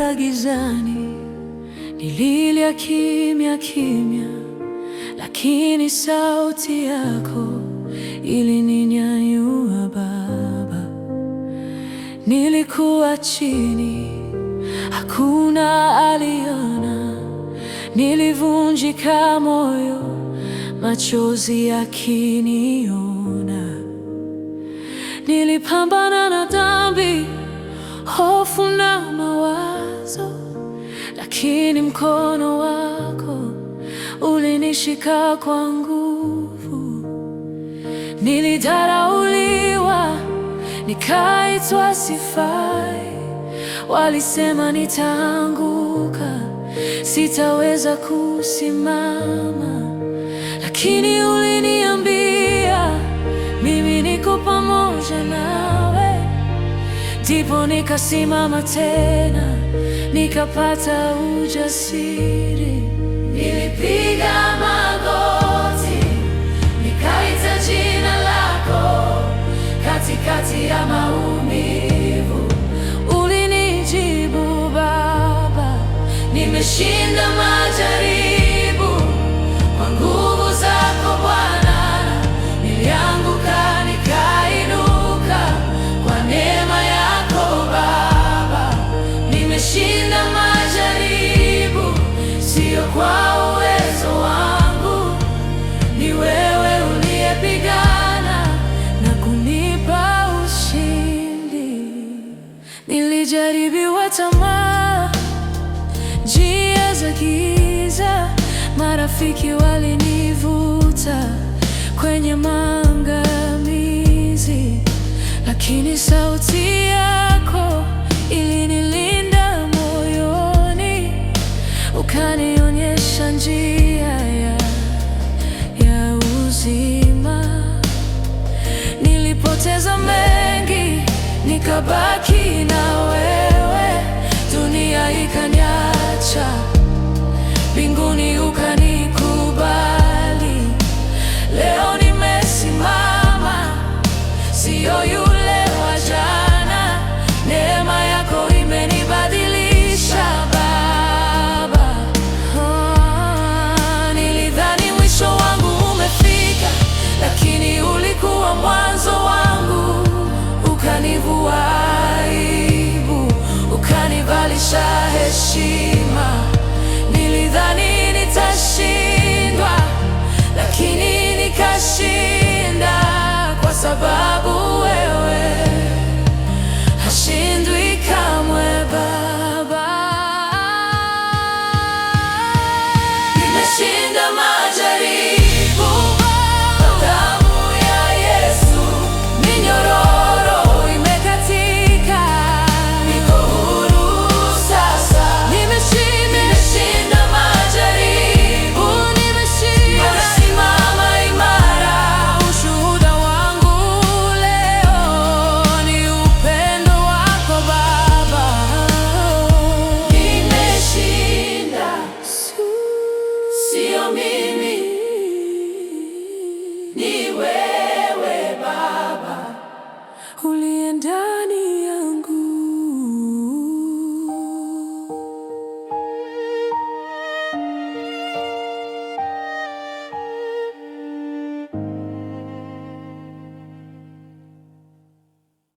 nilikaa gizani, nililia kimya kimya, lakini sauti yako ilininyanyua Baba. Nilikuwa chini, hakuna aliona, nilivunjika moyo, machozi yakiniona. Nilipambana na dhambi, hofu na mawazo, lakini mkono wako ulinishika kwa nguvu. Nilidharauliwa, nikaitwa sifai, walisema nitaanguka, sitaweza kusimama, lakini uliniambia mimi niko pamoja nawe. Ndipo nikasimama tena, nikapata ujasiri. Nilipiga magoti, nikaita jina lako, katikati ya maumivu ulinijibu Baba. Nimeshinda majaribu kwa nguvu zako Bwana, nilianguka nikainuka kwa neema yako Baba. Nimeshinda majaribu, sio kwa uwezo wangu, ni wewe uliyepigana na kunipa ushindi. Nilijaribiwa tamaa, njia za giza, marafiki walinivuta kwenye maangamizi, lakini sauti yako ilinilinda moyoni, ukanionyesha njia ya uzima. Nilipoteza mengi, nikabaki na wewe, dunia ikaniacha, mbinguni ukanikubali. Leo nimesimama, sio yule wa jana, neema yako imenibadilisha Baba. Nilidhani mwisho wangu umefika, lakini ulikuwa mwanzo wangu. Ukanivua aibu, ukanivalisha heshima. Nilidhani nitashindwa, lakini nikashinda kwa sababu